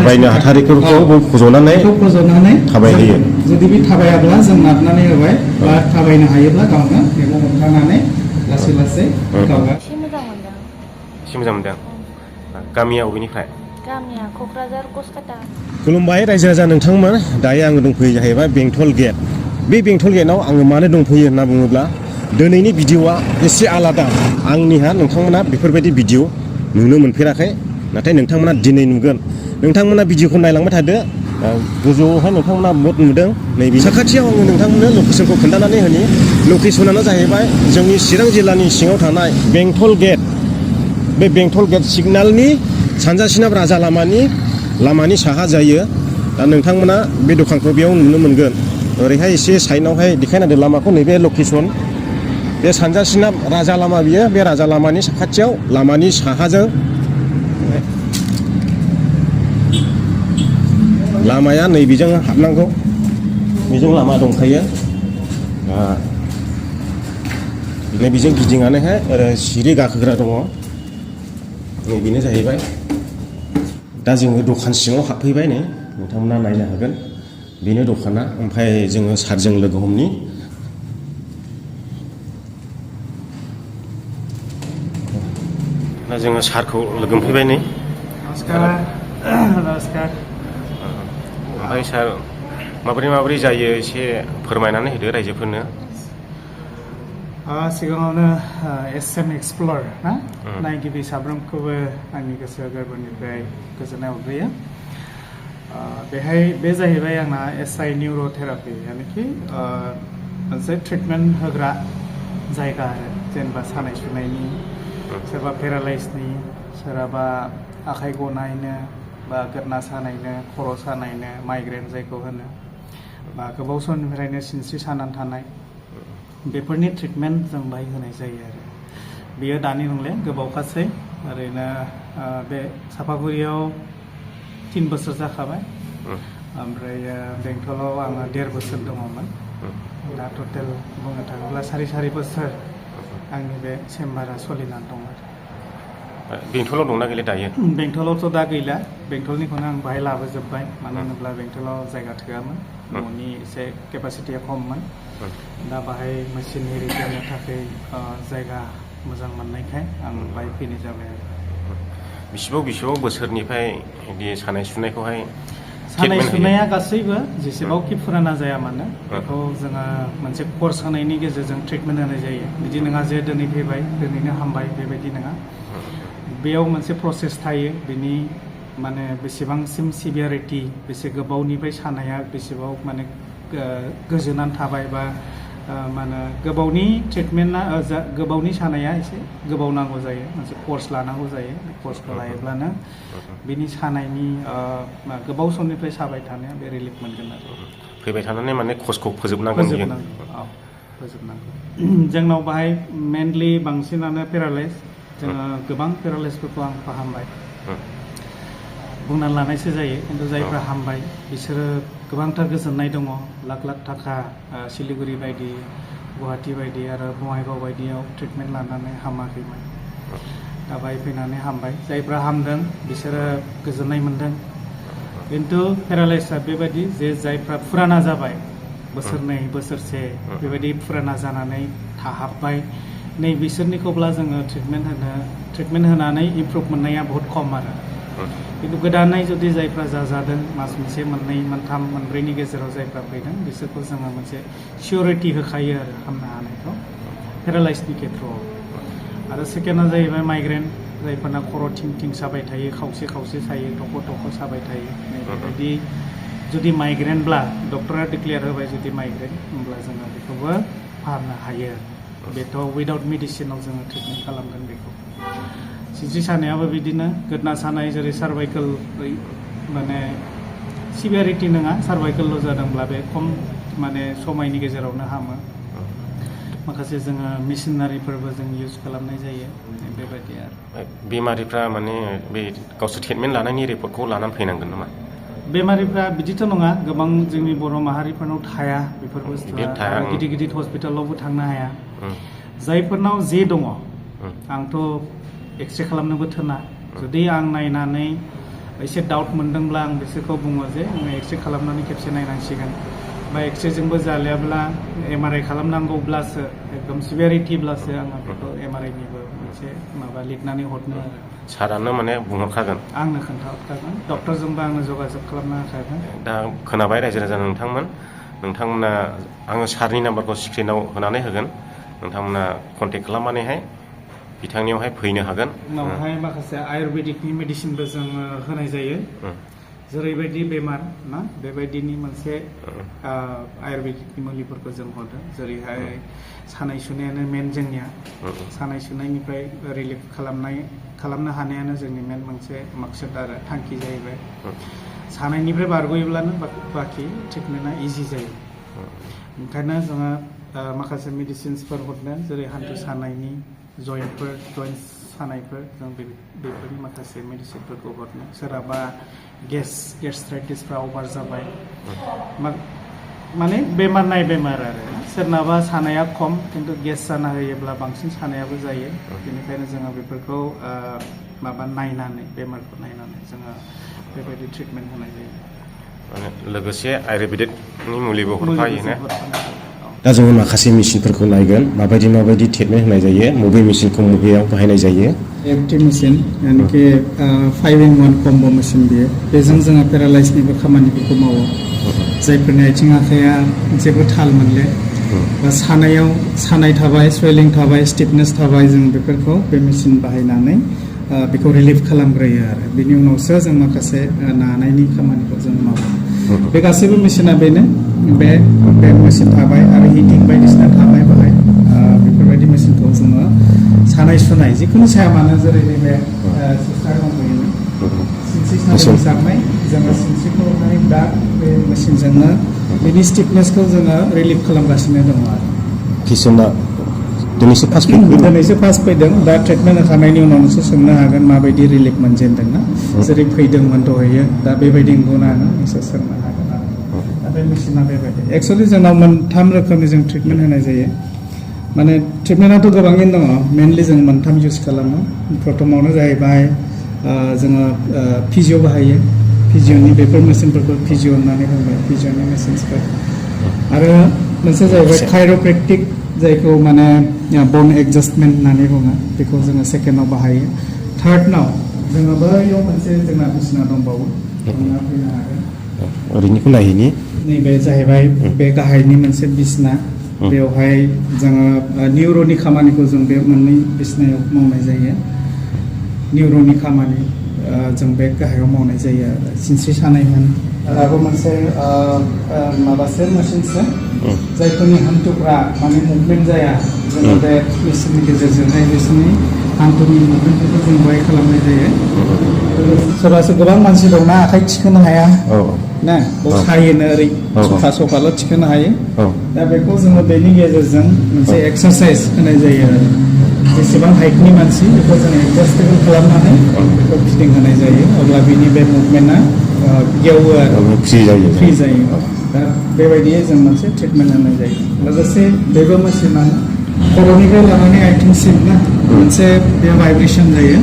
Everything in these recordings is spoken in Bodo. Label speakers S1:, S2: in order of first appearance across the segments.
S1: थाबायनो हाथारिफोरखौ फज'नानै थाबायहोयो
S2: जुदि बे थाबायाब्ला जों नारनानै होबाय बा थाबायनो हायोब्ला गावनो बेखौ हमथानानै लासै लासै गावगा
S1: एसे मोजां मोनदों गामिया अबेनिफ्राय
S3: गामिया क'क्राझार गसकाटा
S1: खुलुमबाय रायजो राजा नोंथांमोन दायो आङो दंफैयो जाहैबाय बेंटल गेट बे बेंटल गेटआव आङो मानो दंफैयो होनना बुङोब्ला दिनैनि भिडिअआ एसे आलादा आंनिहा नोंथांमोना बेफोरबायदि भिडिअ नुनो मोनफेराखै नाथाय नोंथांमोना दिनै नुगोन नोंथांमोना भिडिअखौ नायलांबाय थादो गोजौआवहाय नोंथांमोना बर्ड नुदों नैबे साखाथियाव आङो नोंथांमोननो लकेसनखौ खोन्थानानै होनि लकेसनानो जाहैबाय जोंनि चिरां जिल्लानि सिङाव थानाय बेंटल गेट बे बेंटल गेट सिगनालनि सानजा सोनाब राजा लामानि साहा जायो दा नोंथांमोना बे दखानखौ बेयाव नुनो मोनगोन ओरैहाय एसे साइडआवहाय देखायना होदो लामाखौ नैबे लकेसन बे सानजा सोनाब राजा लामा बियो बे राजा लामानि साखाथियाव लामानि साहाजों लामाया नैबेजों हाबनांगौ बेजों लामा दंखायो नैबेजों गिदिंनानैहाय ओरै सिरि गाखोग्रा दङ नैबेनो जाहैबाय दा जोङो दखान सिङाव हाबफैबाय नै नोंथांमोना नायनो हागोन बेनो दखाना ओमफ्राय जोङो सारजों लोगो हमनि दा जोङो सारखौ लोगो मोनफैबाय नै
S2: नमस्कार
S1: ओमफ्राय सार माबोरै जायो एसे फोरमायनानै होदो रायजोफोरनो
S2: सिगाङावनो SM एक्सप्लर ना नायगिरि साफ्रोमखौबो आंनि गोसो गोरबोनिफ्राय गोजोननाय हरग्रोयो बेहाय बे जाहैबाय आंना SI निउर'थेरापि यानिखि मोनसे ट्रिटमेन्ट होग्रा जायगा आरो जेनेबा सानाय सुनायनि सोरबा पेरालाइसनि सोरहाबा आखाइ गनायनो बा गोदना सानायनो खर' सानायनो माइग्रेन जायखौ होनो बा गोबाव समनिफ्रायनो सिनस्रि सानानै थानाय बेफोरनि ट्रिटमेन्ट जों बाहाय होनाय जायो आरो बेयो दानि नंले गोबावखासै ओरैनो बे सापागुरियाव 3 बोसोर जाखाबाय ओमफ्राय बेंटलाव आङो 1.5 बोसोर दङमोन दा टटेल बुंनो थाङोब्ला 4 बोसोर आंनि बे चेम्बारा सोलिनानै दं आरो
S1: बेंटलाव दंना गैला दायो
S2: बेंटलावथ' दा गैला बेंटलनिखौनो आं बाहाय लाबोजोब्बाय मानो होनोब्ला बेंटलाव जायगा थोआमोन न'नि एसे केपासिटिया खममोन दा बाहाय मेसिन एरि दोननो थाखाय जायगा मोजां मोननायखाय आं बाहाय फैनाय जाबाय आरो
S1: बेसेबां बोसोरनिफ्राय बिदि सानाय सुनायखौहाय
S2: सानाय सुनाया गासैबो जेसेबांखि फुराना जाया मानो बेखौ जोङो मोनसे कर्स होनायनि गेजेरजों ट्रिटमेन्ट होनाय जायो बिदि नङा जे दिनै फैबाय दिनैनो हामबाय बेबायदि नङा बेयाव मोनसे प्रसेस थायो बिनि माने बेसेबांसिम सिभियारिटि बेसे गोबावनिफ्राय सानाया बेसेबां माने गोजोनानै थाबाय बा माने गोबावनि ट्रिटमेन्टआ गोबावनि सानाया एसे गोबाव नांगौ जायो मोनसे कर्स लानांगौ जायो कर्सखौ लायोब्लानो बिनि सानायनि गोबाव समनिफ्राय साबाय थानाया बे रिलिफ मोनगोन आरो
S1: फैबाय थानानै माने कर्सखौ फोजोबनांगौ
S2: जोंनाव बाहाय मेनलि बांसिनानो पेरालाइज जोङो गोबां पेरालाइसफोरखौ आं फाहामबाय बुंनानै लानायसो जायो खिन्थु जायफ्रा हामबाय बिसोरो गोबांथार गोजोननाय दङ लाख थाखा सिलिगुरि बायदि गुवाहाटि बायदि आरो बङाइगाव बायदियाव ट्रिटमेन्ट लानानै हामाखैमोन दा बाहाय फैनानै हामबाय जायफ्रा हामदों बिसोरो गोजोननाय मोनदों खिन्थु पेरालाइसआ बेबायदि जे जायफ्रा फुराना जाबाय बोसोरनै बोसोरसे बेबायदि फुराना जानानै थाहाबबाय नै बिसोरनिखौब्ला जोङो ट्रिटमेन्ट होनानै इमप्रुभ मोननाया बहुत खम आरो खिन्थु गोदानै जुदि जायफ्रा जादों मास मोनसे मोननै मोनथाम मोनब्रैनि गेजेराव जायफ्रा फैदों बिसोरखौ जोङो मोनसे सिउरिटि होखायो आरो हामनो हानायखौ पेरालाइसनि खेथ्रआव आरो सेकेन्डआ जाहैबाय माइग्रेन जायफोरना खर' थिं साबाय थायो खावसे सायो थख' साबाय थायो बेबायदि जुदि माइग्रेनब्ला डक्टरा डिक्लेयार होबाय जुदि माइग्रेन होमब्ला जोङो बेखौबो फाहामनो हायो बेथ' उइदाउट मेडिसिनाव जोङो ट्रिटमेन्ट खालामगोन बेखौ सिनस्रि सानायाबो बिदिनो गोदना सानाय जेरै सार्भाइकेल माने सिभियारिटि नङा सार्भाइकेलल' जादोंब्ला बे खम माने समायनि गेजेरावनो हामो माखासे जोङो मेसिनारिफोरबो जों इउज खालामनाय जायो बेबायदि आरो
S1: बेमारिफ्रा माने बे गावसोर ट्रिटमेन्ट लानायनि रिपर्टखौ लानानै फैनांगोन नामा
S2: बेमारिफ्रा बिदिथ' नङा गोबां जोंनि बर' माहारिफोरनाव थाया बेफोर बुस्थुआ गिदिर हस्पिटालावबो थांनो हाया जायफोरनाव जे दङ आंथ' एक्सरे खालामनोबो थोना जुदि आं नायनानै एसे डाउट मोनदोंब्ला आं बिसोरखौ बुङो जे नोङो एक्सरे खालामनानै खेबसे नायनांसिगोन बा एक्सरेजोंबो जालियाब्ला MRI खालामनांगौब्लासो एकदम सिभियारिटिब्लासो आङो बेखौ MRIनिबो मोनसे माबा लिरनानै हरनो आरो
S1: सारानो माने बुंहरखागोन
S2: आंनो खोन्थाहरखागोन डक्टरजोंबो आङो जगाजग खालामना होखागोन
S1: दा खोनाबाय रायजो राजा नोंथांमोना आङो सारनि नाम्बारखौ स्क्रिनाव होनानै होगोन नोंथांमोना कन्टेक्ट खालामनानैहाय बिथांनियावहाय फैनो हागोन
S2: उनावहाय माखासे आयुर्वेदिकनि मेडिसिनबो जोङो होनाय जायो जेरैबायदि बेमार ना बेबायदिनि मोनसे आयुर्वेदिकनि मुलिफोरखौ जों हरदों जेरैहाय सानाय सुनायानो मेन जोंनिया सानाय सुनायनिफ्राय रिलिफ खालामनो हानायानो जोंनि मेन मोनसे माकसाद आरो थांखि जाहैबाय सानायनिफ्राय बारगयोब्लानो बाखि ट्रिटमेन्टआ इजि जायो ओंखायनो जोङो माखासे मेडिसिन्सफोर हरदों जेरै हान्थु सानायनि जइन्ट सानायफोर जों बेफोरनि माखासे मेडिसिनफोरखौ हरनो सोरहाबा गेस्ट्राइटिसफ्रा अभार जाबाय माने बेमार नाय बेमार आरो सोरनाबा सानाया खम खिन्थु गेस जाना होयोब्ला बांसिन सानायाबो जायो बेनिखायनो जोङो बेफोरखौ नायनानै बेमारखौ नायनानै जोङो बेबायदि ट्रिटमेन्ट होनाय जायो
S1: माने लोगोसे आयुर्वेदिकनि मुलिबो हरफायो ना दा जोङो माखासे मेसिनफोरखौ नायगोन माबायदि ट्रिटमेन्ट होनाय जायो बबे मेसिनखौ बबेयाव बाहायनाय जायो
S2: एफटी मेसिन यानिकि 5-in-1 कम्बो मेसिन बेजों जोङो पेरालाइसनिबो खामानिफोरखौ मावो जायफोरनि आथिं आखाइया जेबो थाल मोनले बा सानाय थाबाय स्वेलिं थाबाय स्टिफनेस थाबाय जों बेफोरखौ बे मेसिन बाहायनानै बेखौ रिलिफ खालामग्रोयो आरो बेनि उनावसो जों माखासे नानायनि खामानिखौ जों मावो बे गासैबो मेसिना बेनो बे मेसिन थाबाय आरो हिटिं बायदिसिना थाबाय बाहाय बेफोरबायदि मेसिनखौ जोङो सानाय सुनाय जिखुनु साया मानो जेरै नैबे सिस्टार दंबायोनो सिनस्रि सानाय जानाय जोङो सिनस्रिखौ हरनानै दा बे मेसिनजोंनो बेनि स्टिफनेसखौ जोङो रिलिफ खालामगासिनो दङ आरो
S1: किसुना दिनैसो
S2: फार्स्ट फैदों दा ट्रिटमेन्ट होखांनायनि उनाव नोंसोर सोंनो हागोन माबायदि रिलिफ मोनजेनदोंना जेरै फैदोंमोन दहायो दा बेबायदि नंगौना नोंसोर सोंनो हागोन आरो दा बे मेसिना बेबायदि एक्सुवेलि जोंनाव 3 रोखोमनि जों ट्रिटमेन्ट होनाय जायो माने ट्रिटमेन्टआथ' गोबाङैनो दङ मेनलि जों 3 इउज खालामो प्रथमावनो जाहैबाय जोङो फिजिअ बाहायो फिजिअनि बेफोर मेसिनफोरखौ फिजिअ होननानै बुंबाय फिजिअनि मेसिनसफोर आरो मोनसे जाहैबाय कायर'प्रेक्टिक जायखौ माने बन एडजास्टमेन्ट होननानै बुङो बेखौ जोङो सेकेन्डआव बाहायो थार्डनाव जोङो बैयाव मोनसे जोंना बिसिना दंबावो फैनो हागोन
S1: ओरैनिखौ नायहैनि
S2: नैबे जाहैबाय बे गाहायनि मोनसे बिसना बेवहाय जोङो निउर'नि खामानिखौ जों बे मोननै बिसनायाव मावनाय जायो निउर'नि खामानि जों बे गाहायाव मावनाय जायो आरो सिनस्रि सानाय होन आरो मोनसे माबासो मेसिनसो जायफोरनि हान्थुफ्रा माने मुभमेन्ट जाया जोङो बे मेसिननि गेजेरजोंहाय बिसोरनि हान्थुनि मुभमेन्टफोरखौ जों बेवहाय खालामनाय जायो सोरबा गोबां मानसि दंना आखाइ थिखोनो हाया ना सायोनो ओरै सफाल' थिखोनो हायो दा बेखौ जोङो बेनि गेजेरजों मोनसे एक्सारसाइज होनाय जायो आरो जेसेबां हाइटनि मानसि बेखौ जों एडजास्टेबल खालामनानै बेखौ फिदिं होनाय जायो अब्ला बिनि बे मुभमेन्टआ गेवो आरो फ्रि जायो दा बेबायदियै जों मोनसे ट्रिटमेन्ट होनाय जायो लोगोसे बेबो मेसिनानो खर'निफ्राय लानानै आथिंसिम ना मोनसे बे भाइब्रेसन जायो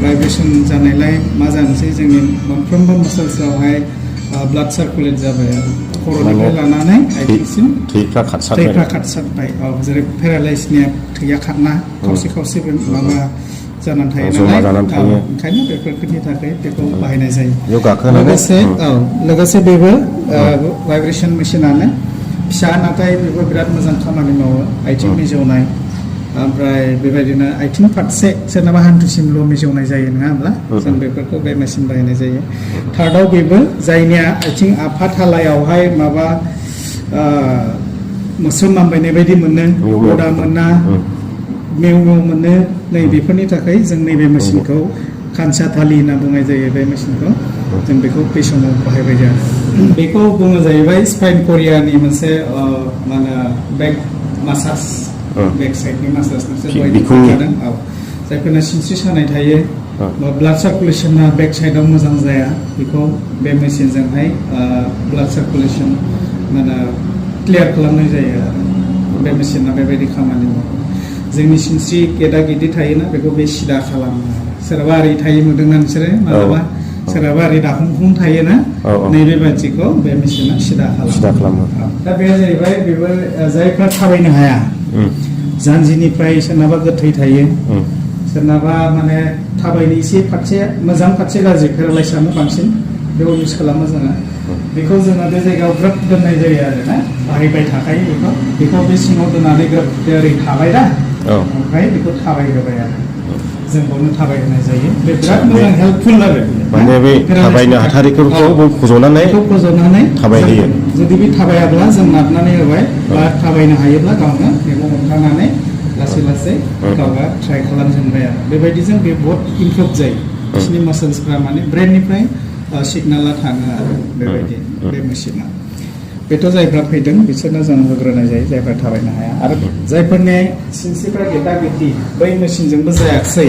S2: भाइब्रेसन जानायलाय मा जानोसै जोंनि मोनफ्रोमबो मासल्सआवहाय ब्लाड सार्कुलेट जाबाय आरो खर'निफ्राय लानानै आथिंसिम थैफ्रा खारसारबाय जेरै पेरालाइसनिया थैया खारना खावसे माबा जानानै थायो नालाय ओंखायनो बेफोरनि थाखाय बेखौ बाहायनाय जायो लोगोसे बेबो भाइब्रेसन मेसिनानो फिसा नाथाय बेबो बिराद मोजां खामानि मावो आथिं मिजौनाय ओमफ्राय बेबायदिनो आथिं फारसे सोरनाबा हान्थुसिमल' मिजौनाय जायो नङा होमब्ला जों बेफोरखौ बे मेसिन बाहायनाय जायो थार्डआव बेबो जायनिया आथिं आफाथालायावहाय माबा मोस्रोम मानबायनाय बायदि मोनो गदा मोना मेव मोनो नै बेफोरनि थाखाय जों नैबे मेसिनखौ खानसा थालि होनना बुंनाय जायो बे मेसिनखौ जों बेखौ बे समाव बाहायबाय जायो बेखौ बुङो जाहैबाय स्पाइन करियानि मोनसे मा होनो बेक मासाज बेक साइडनि मासाज मोनसे जादों जायफोरना सिनस्रि सानाय थायो ब्लाड सार्कुलेसना बेक साइडआव मोजां जाया बेखौ बे मेसिनजोंहाय ब्लाड सार्कुलेसन माने क्लियार खालामनाय जायो आरो बे मेसिना बेबायदि खामानि मावो जोंनि सिनस्रि गेदा गेदि थायोना बेखौ बे सिदा खालामो सोरबा ओरै थायो नुदोंना नोंसोरो मालाबा सोरहाबा ओरै दाखुम थायोना
S1: औ, औ।
S2: नैबे बायदिखौ बे मेसिना सिदा
S1: सिदा खालामो।
S2: दा बे जाहैबाय बेबो जायफ्रा थाबायनो हाया जानजिनिफ्राय सोरनाबा गोथै थायो सोरनाबा माने थाबायनो एसे फारसे मोजां फारसे गाज्रि पेरालाइसानो बांसिन बेखौ इउज खालामो जोङो बेखौ जोङो बे जायगायाव ग्रोब दोननाय जायो आरोना बाहायबाय थाखायो बेखौ बे सिङाव दोननानै ग्रोब ओरै थाबाय दा
S1: औ।
S2: ओमफ्राय बेखौ थाबायहोबाय आरो जों बावनो थाबायहोनाय जायो बे बिराद मोजां हेल्पफुल आरो
S1: माने बे थाबायनो हाथारिफोरखौ फज'नानै थाबायहोयो।
S2: जुदि बे थाबायाब्ला जों नारनानै होबाय बा थाबायनो हायोब्ला गावनो बेखौ हमथानानै लासै लासै गावगा ट्राइ खालामजेनबाय आरो बेबायदिजों बे बहुत इमप्रुभ जायो बिसोरनि मासल्सफ्रा माने ब्रेननिफ्राय सिगनाला थाङो आरो बेबायदि बे मेसिना बेथ' जायफ्रा फैदों बिसोरनो जों होग्रोनाय जायो जायफ्रा थाबायनो हाया आरो जायफोरनि सिनस्रिफ्रा गेदा गेदि बै मेसिनजोंबो जायाखिसै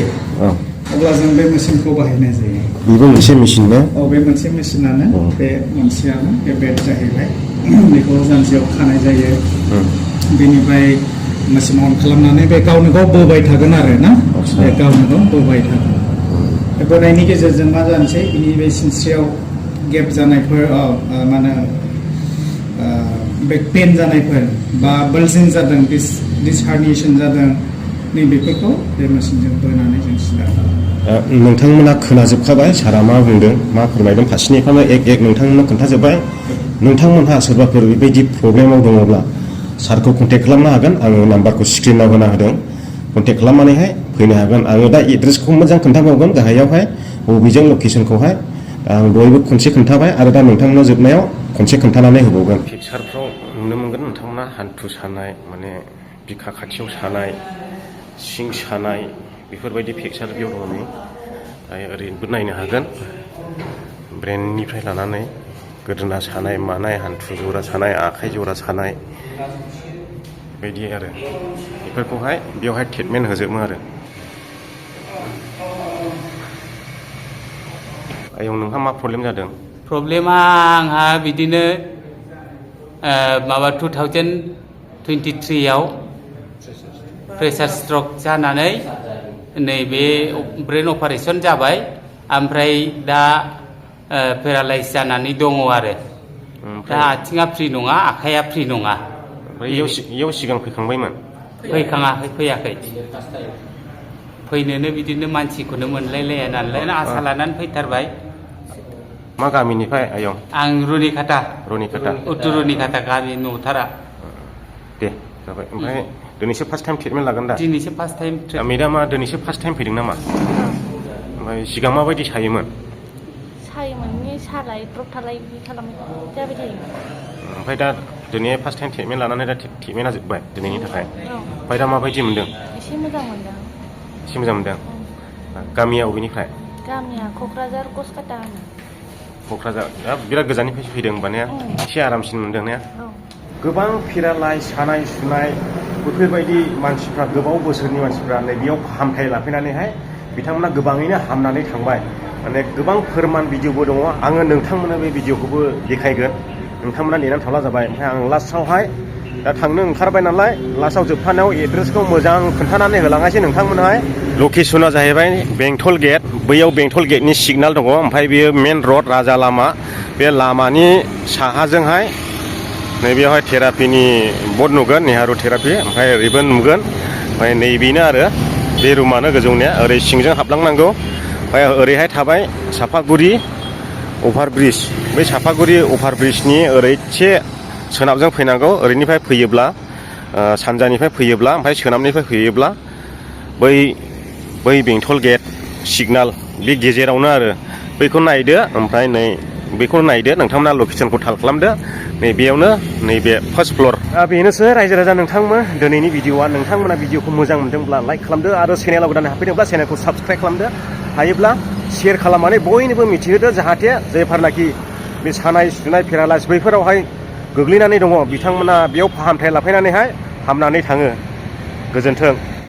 S2: अब्ला जों बे मेसिनखौ बाहायनाय जायो।
S1: बेबो मोनसे मेसिन ना?
S2: औ बे मोनसे मेसिनानो बे मोनसेयानो बे बेड जाहैबाय बेखौ जानजियाव खानाय जायो बेनिफ्राय मेसिन अन खालामनानै बे गावनो गाव बोबाय थागोन आरो ना बे गावनो गाव बोबाय थागोन बे बोनायनि गेजेरजों मा जानोसै बिनि बे सिनस्रियाव गेप जानायफोर मा होनो बे पेन जानायफोर बा बल्जिं जादों डिसहार्निएसन जादों नैबेफोरखौ बे मेसिनजों बोनानै जों सिदा खालामो।
S1: नोंथांमोना खोनाजोबखाबाय सारा मा बुंदों मा फोरमायदों फारसेनिफ्रायनो एक नोंथांमोना खोन्थाजोब्बाय नोंथांमोनहा सोरबाफोर बेबायदि प्रब्लेमाव दङब्ला सारखौ कन्टेक्ट खालामनो हागोन आङो नाम्बारखौ स्क्रिनाव होना होदों कन्टेक्ट खालामनानैहाय फैनो हागोन आङो दा एड्रेसखौ मोजां खोन्थाबावगोन गाहायावहाय बबेजों लकेसनखौहाय आं दहायबो खनसे खोन्थाबाय आरो दा नोंथांमोना जोबनायाव खनसे खोन्थानानै होबावगोन। पिकचारफ्राव नुनो मोनगोन नोंथांमोना हान्थु सानाय माने बिखा खाथियाव सानाय सिं सानाय बेफोरबायदि पिकचार बेयाव दङ नै ओरैनोबो नायनो हागोन ब्रेननिफ्राय लानानै गोदोना सानाय मानाय हान्थु जरा सानाय आखाइ जरा सानाय बेबायदि आरो बेफोरखौहाय बेवहाय ट्रिटमेन्ट होजोबो आरो आयं नोंहा मा प्रब्लेम जादों?
S4: प्रब्लेमा आंहा बिदिनो माबा 2023आव प्रेसार स्ट्रक जानानै नैबे ब्रेन अपारेसन जाबाय ओमफ्राय दा पेरालाइज जानानै दङ आरो दा आथिङा फ्रि नङा आखाइया फ्रि नङा।
S1: इयाव सिगां फैखांबायमोन?
S4: फैखाङाखै फैयाखै फैनोनो बिदिनो मानसिखौनो मोनलायलाया नालाय आसा लानानै फैथारबाय।
S1: मा गामिनिफ्राय आयं?
S4: आं रुनिखाता उत्तर रुनिखाता गामि न'थारा।
S1: दे जाबाय ओमफ्राय दिनैसो फार्स्ट टाइम ट्रिटमेन्ट लागोन दा?
S4: दिनैसो फार्स्ट टाइम।
S1: मेडामा दिनैसो फार्स्ट टाइम फैदों नामा? ओमफ्राय सिगां माबायदि सायोमोन?
S3: सायोमोन सालाय द्रप थालाय बिदि खालामबाय जाबाय थायोमोन।
S1: ओमफ्राय दा दिनै फार्स्ट टाइम ट्रिटमेन्ट लानानै दा ट्रिटमेन्टआ जोब्बाय दिनैनि थाखाय ओमफ्राय दा माबायदि मोनदों?
S3: एसे मोजां मोनदों।
S1: एसे मोजां मोनदों। गामिया बबेनिफ्राय?
S3: गामिया क'क्राझार कसकाटा होनो।
S1: क'क्राझार दा बिराद गोजाननिफ्राय फैदों होनबा ने? एसे आरामसिन मोनदों ने? गोबां पेरालाइज सानाय सुनाय बेफोरबायदि मानसिफ्रा गोबाव बोसोरनि मानसिफ्रा नैबेयाव फाहामथाय लाफैनानैहाय बिथांमोना गोबाङैनो हामनानै थांबाय माने गोबां फोरमान भिडिअबो दङ आङो नोंथांमोननो बे भिडिअखौबो देखायगोन नोंथांमोना नेनानै थाब्ला जाबाय ओमफ्राय आं लास्टआवहाय दा थांनो ओंखारबाय नालाय लास्टआव जोबथानायाव एड्रेसखौ मोजां खोन्थानानै होलाङासै नोंथांमोनहाय लकेसना जाहैबाय बेंटल गेट बैयाव बेंटल गेटनि सिगनाल दङ ओमफ्राय बेयो मेन रड राजा लामा बे लामानि साहाजोंहाय नैबेयावहाय थेरापिनि बर्ड नुगोन नेहारु थेरापि ओमफ्राय ओरैबो नुगोन ओमफ्राय नैबेनो आरो बे रुमानो गोजौनिया ओरै सिंजों हाबलांनांगौ ओमफ्राय ओरैहाय थाबाय सापागुरि अभारब्रिज बै सापागुरि अभारब्रिजनि ओरैसे सोनाबजों फैनांगौ ओरैनिफ्राय फैयोब्ला सानजानिफ्राय फैयोब्ला ओमफ्राय सोनाबनिफ्राय फैयोब्ला बै बेंटल गेट सिगनाल बे गेजेरावनो आरो बैखौ नायदो ओमफ्राय नै बेखौ नायदो नोंथांमोना लकेसनखौ थाल खालामदो नैबेयावनो नैबे फार्स्ट फ्लर बेनोसै रायजो राजा नोंथांमोन दिनैनि भिडिअआ नोंथांमोना भिडिअखौ मोजां मोनदोंब्ला लाइक खालामदो आरो चेनेलाव गोदान हाबफैदोंब्ला चेनेलखौ साबस्क्राइब खालामदो हायोब्ला शेयार खालामनानै बयनोबो मिथिहोदो जाहाथे जायफोरनाखि बे सानाय सुनाय पेरालाइस बैफोरावहाय गोग्लैनानै दङ बिथांमोना बेयाव फाहामथाय लाफैनानैहाय हामनानै थाङो गोजोन्थों।